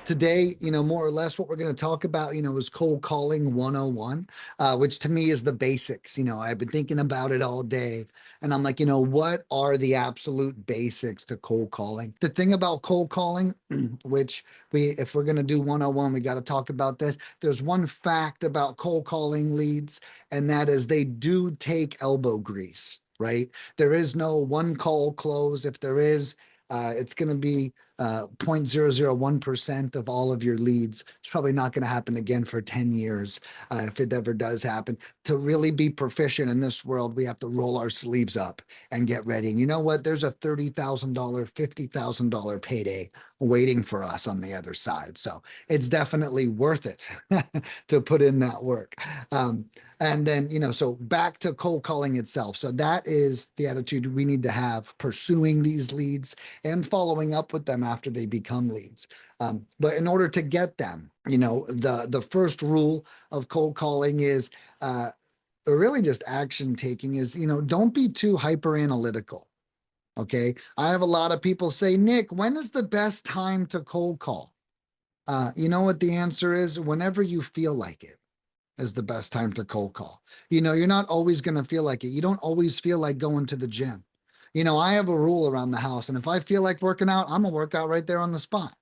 Today, more or less what we're going to talk about, is cold calling 101, which to me is the basics. I've been thinking about it all day and I'm like, what are the absolute basics to cold calling? The thing about cold calling, which if we're going to do 101, we got to talk about this. There's one fact about cold calling leads, and that is they do take elbow grease, right? There is no one call close. If there is, it's going to be 0.001% of all of your leads. It's probably not going to happen again for 10 years if it ever does happen. To really be proficient in this world, we have to roll our sleeves up and get ready. And you know what? There's a $30,000, $50,000 payday waiting for us on the other side. So it's definitely worth it to put in that work. And then, so back to cold calling itself. So that is the attitude we need to have pursuing these leads and following up with them after they become leads. But in order to get them, the first rule of cold calling is really just action taking is, don't be too hyper analytical. Okay. I have a lot of people say, Nick, when is the best time to cold call? You know what the answer is? Whenever you feel like it is the best time to cold call. You're not always going to feel like it. You don't always feel like going to the gym. I have a rule around the house, and if I feel like working out, I'm gonna work out right there on the spot.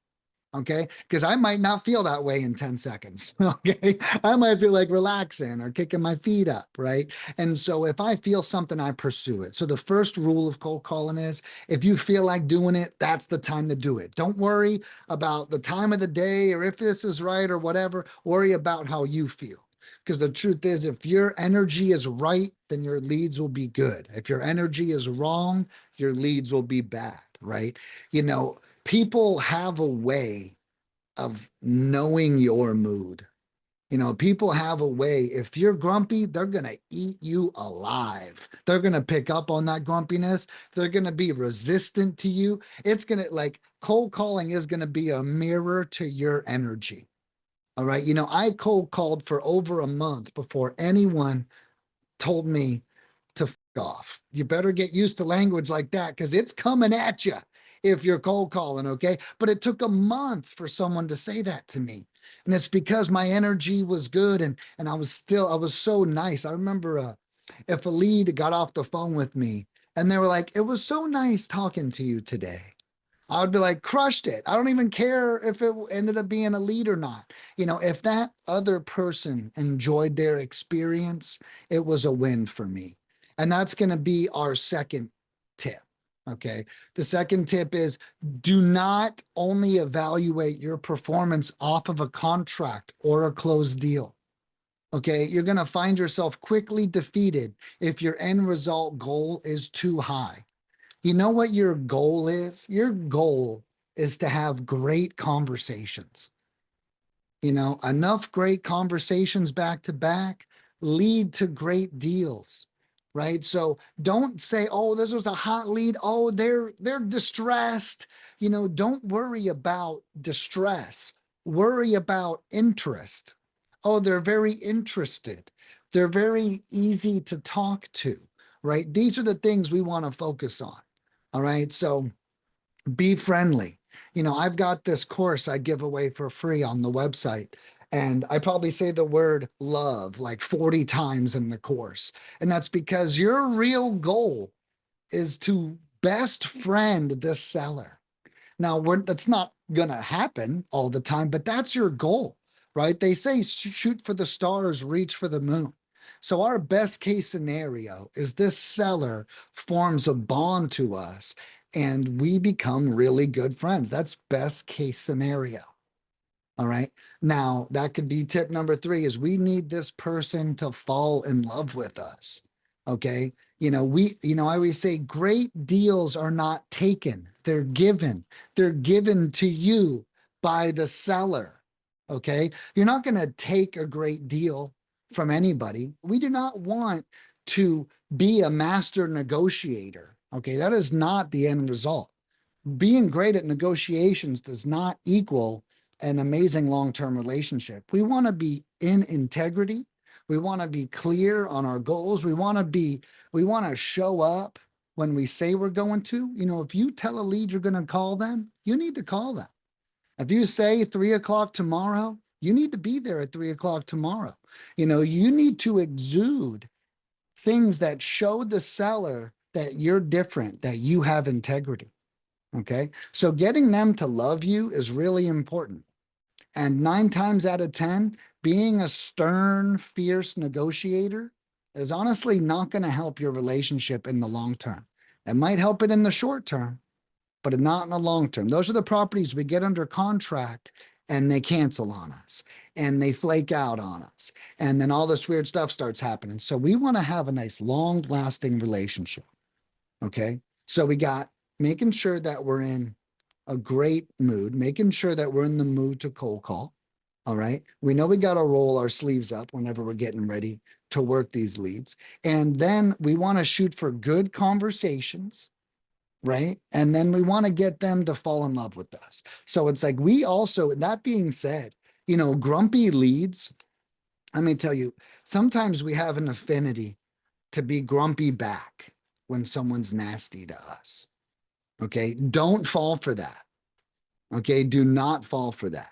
Okay. Because I might not feel that way in 10 seconds. Okay. I might feel like relaxing or kicking my feet up. Right. And so if I feel something, I pursue it. So the first rule of cold calling is if you feel like doing it, that's the time to do it. Don't worry about the time of the day or if this is right or whatever. Worry about how you feel. Because the truth is, if your energy is right, then your leads will be good. If your energy is wrong, your leads will be bad. Right. People have a way of knowing your mood. People have a way. If you're grumpy, they're going to eat you alive. They're going to pick up on that grumpiness. They're going to be resistant to you. It's going to like cold calling is going to be a mirror to your energy. All right. I cold called for over a month before anyone told me to f off. You better get used to language like that because it's coming at you if you're cold calling, okay? But it took a month for someone to say that to me. And it's because my energy was good and I was so nice. I remember if a lead got off the phone with me and they were like, it was so nice talking to you today. I would be like, crushed it. I don't even care if it ended up being a lead or not. If that other person enjoyed their experience, it was a win for me. And that's going to be our second tip. Okay. The second tip is do not only evaluate your performance off of a contract or a closed deal. Okay. You're going to find yourself quickly defeated if your end result goal is too high. You know what your goal is? Your goal is to have great conversations. Enough great conversations back to back lead to great deals, right? So don't say, "Oh, this was a hot lead. Oh, they're distressed." Don't worry about distress. Worry about interest. Oh, they're very interested. They're very easy to talk to, right? These are the things we want to focus on. All right. So be friendly. I've got this course I give away for free on the website. And I probably say the word love like 40 times in the course. And that's because your real goal is to best friend this seller. Now, that's not going to happen all the time, but that's your goal, right? They say shoot for the stars, reach for the moon. So our best case scenario is this seller forms a bond to us and we become really good friends. That's best case scenario. All right. Now, that could be tip number 3 is we need this person to fall in love with us. Okay. I always say great deals are not taken. They're given. They're given to you by the seller. Okay. You're not going to take a great deal from anybody. We do not want to be a master negotiator. Okay. That is not the end result. Being great at negotiations does not equal an amazing long-term relationship. We want to be in integrity. We want to be clear on our goals. We want to show up when we say we're going to. If you tell a lead you're going to call them, you need to call them. If you say 3 o'clock tomorrow, you need to be there at 3 o'clock tomorrow. You need to exude things that show the seller that you're different, that you have integrity. Okay. So getting them to love you is really important. And 9 times out of 10, being a stern, fierce negotiator is honestly not going to help your relationship in the long term. It might help it in the short term, but not in the long term. Those are the properties we get under contract and they cancel on us and they flake out on us. And then all this weird stuff starts happening. So we want to have a nice, long lasting relationship. Okay. So we got making sure that we're in a great mood, making sure that we're in the mood to cold call. All right. We know we got to roll our sleeves up whenever we're getting ready to work these leads. And then we want to shoot for good conversations. Right. And then we want to get them to fall in love with us. So it's like we also, that being said, grumpy leads, let me tell you, sometimes we have an affinity to be grumpy back when someone's nasty to us. Okay. Don't fall for that. Okay. Do not fall for that.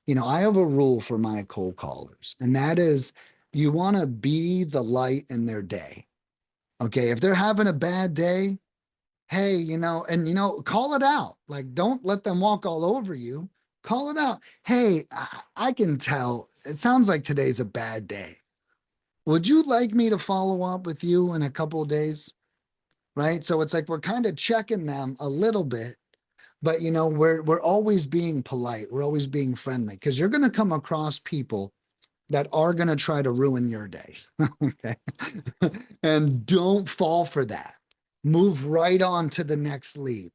I have a rule for my cold callers, and that is you want to be the light in their day. Okay. If they're having a bad day, hey, call it out. Like, don't let them walk all over you. Call it out. Hey, I can tell it sounds like today's a bad day. Would you like me to follow up with you in a couple of days? Right. So it's like we're kind of checking them a little bit, but we're always being polite. We're always being friendly because you're going to come across people that are going to try to ruin your day. Okay. And don't fall for that. Move right on to the next lead.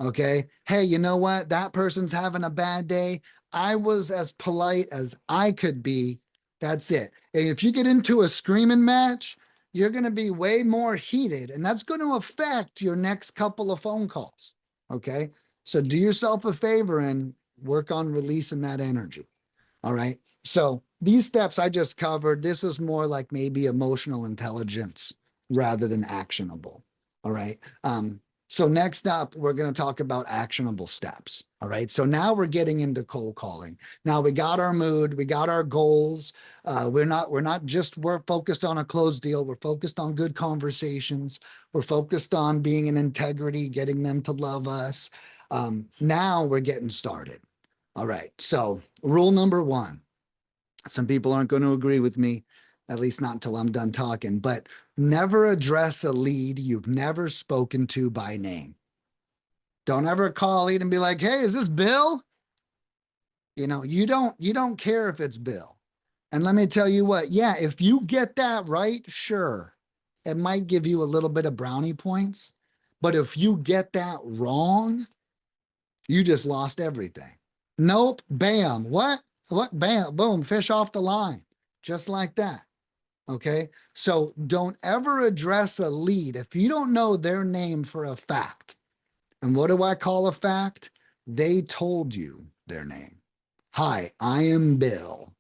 Okay. Hey, you know what? That person's having a bad day. I was as polite as I could be. That's it. And if you get into a screaming match, you're going to be way more heated, and that's going to affect your next couple of phone calls. Okay. So do yourself a favor and work on releasing that energy. All right. So these steps I just covered, this is more like maybe emotional intelligence rather than actionable. All right. So next up, we're going to talk about actionable steps. All right. So now we're getting into cold calling. Now we got our mood, we got our goals. We're focused on a closed deal. We're focused on good conversations. We're focused on being in integrity, getting them to love us. Now we're getting started. All right. So rule number one, some people aren't going to agree with me, at least not until I'm done talking, but never address a lead you've never spoken to by name. Don't ever call a lead and be like, hey, is this Bill? You don't care if it's Bill. And let me tell you what, yeah, if you get that right, sure, it might give you a little bit of brownie points. But if you get that wrong, you just lost everything. Nope. Bam. What? What? Bam. Boom. Fish off the line. Just like that. Okay. So don't ever address a lead if you don't know their name for a fact. And what do I call a fact? They told you their name. Hi, I am Bill.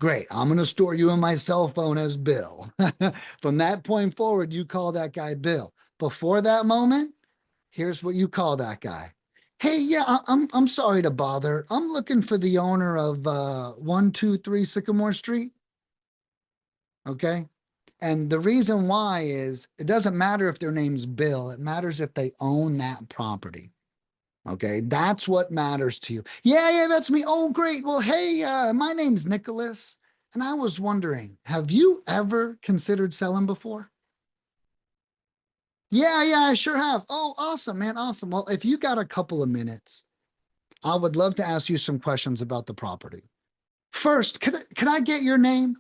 Great. I'm going to store you in my cell phone as Bill. From that point forward, you call that guy Bill. Before that moment, here's what you call that guy. Hey, yeah, I'm sorry to bother. I'm looking for the owner of 123 Sycamore Street. Okay. And the reason why is it doesn't matter if their name's Bill. It matters if they own that property. Okay. That's what matters to you. Yeah, that's me. Oh, great. Well, hey, my name's Nicholas. And I was wondering, have you ever considered selling before? Yeah, I sure have. Oh, awesome, man. Awesome. Well, if you got a couple of minutes, I would love to ask you some questions about the property. First, can I get your name?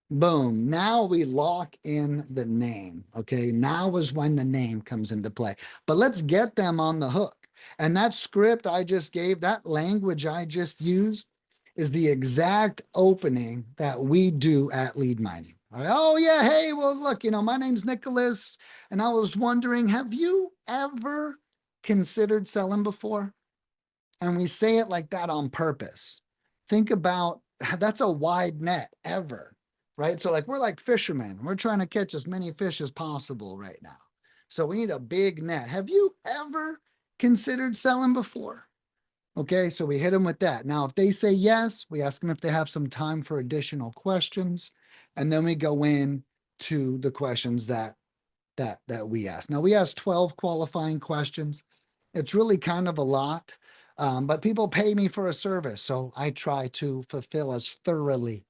Boom. Now we lock in the name. Okay. Now is when the name comes into play. But let's get them on the hook. And that script I just gave, that language I just used, is the exact opening that we do at Lead Mining. All right. Oh, yeah. Hey, well, look, my name's Nicholas, and I was wondering, have you ever considered selling before? And we say it like that on purpose. Think about that's a wide net ever, right? So, like, we're like fishermen, we're trying to catch as many fish as possible right now. So, we need a big net. Have you ever considered selling before? Okay, so we hit them with that. Now, if they say yes, we ask them if they have some time for additional questions, and then we go in to the questions that we ask. Now we ask 12 qualifying questions. It's really kind of a lot, but people pay me for a service, so I try to fulfill as thoroughly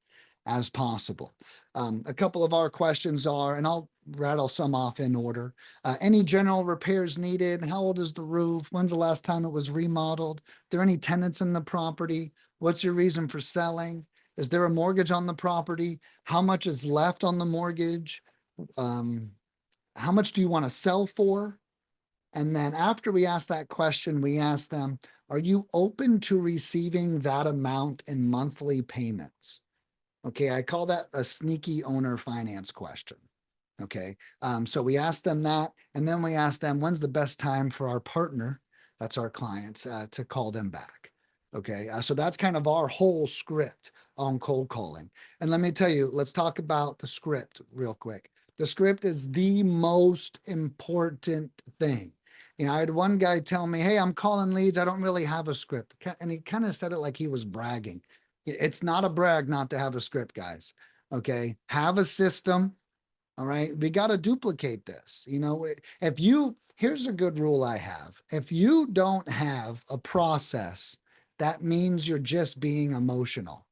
as possible. A couple of our questions are, and I'll rattle some off in order. Any general repairs needed? How old is the roof? When's the last time it was remodeled? Are there any tenants in the property? What's your reason for selling? Is there a mortgage on the property? How much is left on the mortgage? Um, how much do you want to sell for? And then after we ask that question, we ask them, are you open to receiving that amount in monthly payments? Okay, I call that a sneaky owner finance question. Okay, so we ask them that, and then we ask them, when's the best time for our partner, that's our clients, to call them back. Okay, so that's kind of our whole script on cold calling. And let me tell you, let's talk about the script real quick. The script is the most important thing. You know, I had one guy tell me, hey, I'm calling leads. I don't really have a script. And he kind of said it like he was bragging. It's not a brag not to have a script, guys. Okay, have a system. All right. We got to duplicate this. You know, if you, here's a good rule I have. If you don't have a process, that means you're just being emotional.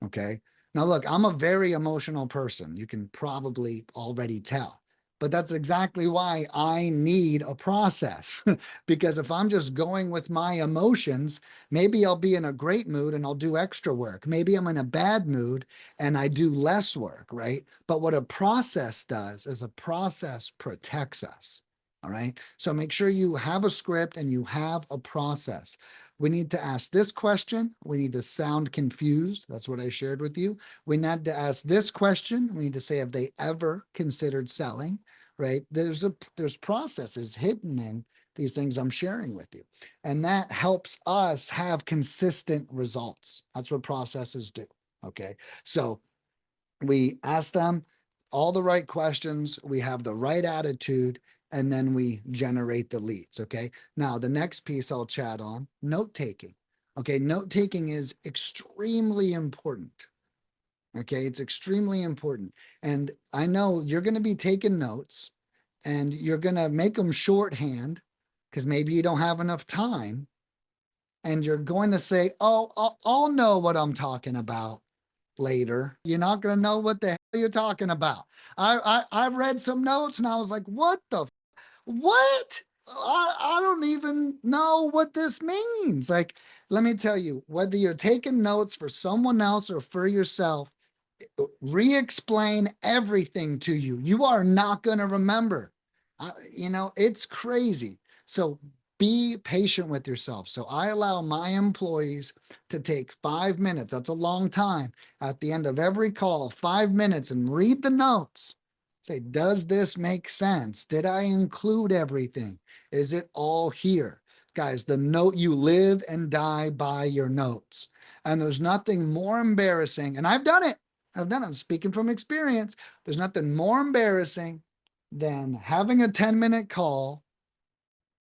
Okay. Now, look, I'm a very emotional person. You can probably already tell. But that's exactly why I need a process. Because if I'm just going with my emotions, maybe I'll be in a great mood and I'll do extra work. Maybe I'm in a bad mood and I do less work, right? But what a process does is a process protects us. All right. So make sure you have a script and you have a process. We need to ask this question. We need to sound confused. That's what I shared with you. We need to ask this question. We need to say, have they ever considered selling? Right? There's processes hidden in these things I'm sharing with you. And that helps us have consistent results. That's what processes do. Okay. So we ask them all the right questions, we have the right attitude, and then we generate the leads. Okay. Now, the next piece I'll chat on, note taking. Okay. Note taking is extremely important. Okay. It's extremely important. And I know you're going to be taking notes and you're going to make them shorthand because maybe you don't have enough time. And you're going to say, oh, I'll know what I'm talking about later. You're not going to know what the hell you're talking about. I read some notes and I was like, what the what? I don't even know what this means. Like, let me tell you, whether you're taking notes for someone else or for yourself, re-explain everything to you. You are not going to remember. You know, it's crazy. So be patient with yourself. So I allow my employees to take 5 minutes. That's a long time. At the end of every call, 5 minutes and read the notes. Say, does this make sense? Did I include everything? Is it all here? Guys, the note, you live and die by your notes. And there's nothing more embarrassing. And I've done it. I'm speaking from experience. There's nothing more embarrassing than having a 10-minute call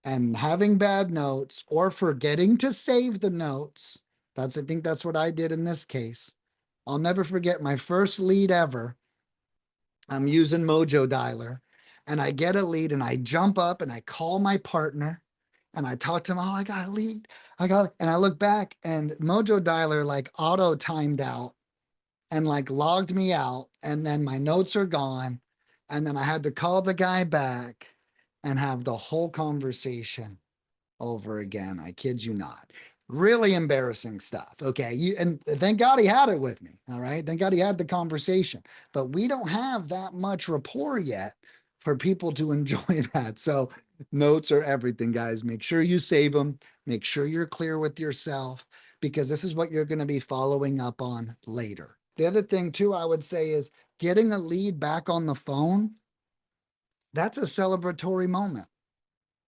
and having bad notes or forgetting to save the notes. I think that's what I did in this case. I'll never forget my first lead ever. I'm using Mojo Dialer and I get a lead and I jump up and I call my partner and I talk to him. Oh, I got a lead. And I look back and Mojo Dialer like auto timed out and like logged me out. And then my notes are gone. And then I had to call the guy back and have the whole conversation over again. I kid you not. Really embarrassing stuff. Okay. And thank God he had it with me. All right. Thank God he had the conversation. But we don't have that much rapport yet for people to enjoy that. So notes are everything, guys. Make sure you save them. Make sure you're clear with yourself because this is what you're going to be following up on later. The other thing, too, I would say is getting a lead back on the phone. That's a celebratory moment.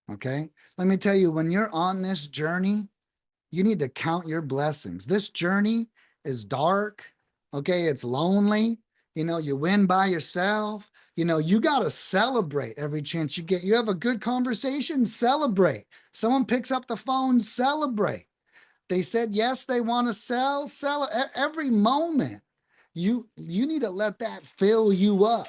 Okay. Let me tell you, when you're on this journey, you need to count your blessings. This journey is dark. Okay. It's lonely. You know, you win by yourself. You know, you got to celebrate every chance you get. You have a good conversation, celebrate. Someone picks up the phone, celebrate. They said, yes, they want to sell every moment. You need to let that fill you up.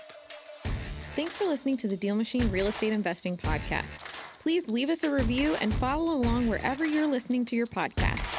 Thanks for listening to the Deal Machine Real Estate Investing Podcast. Please leave us a review and follow along wherever you're listening to your podcast.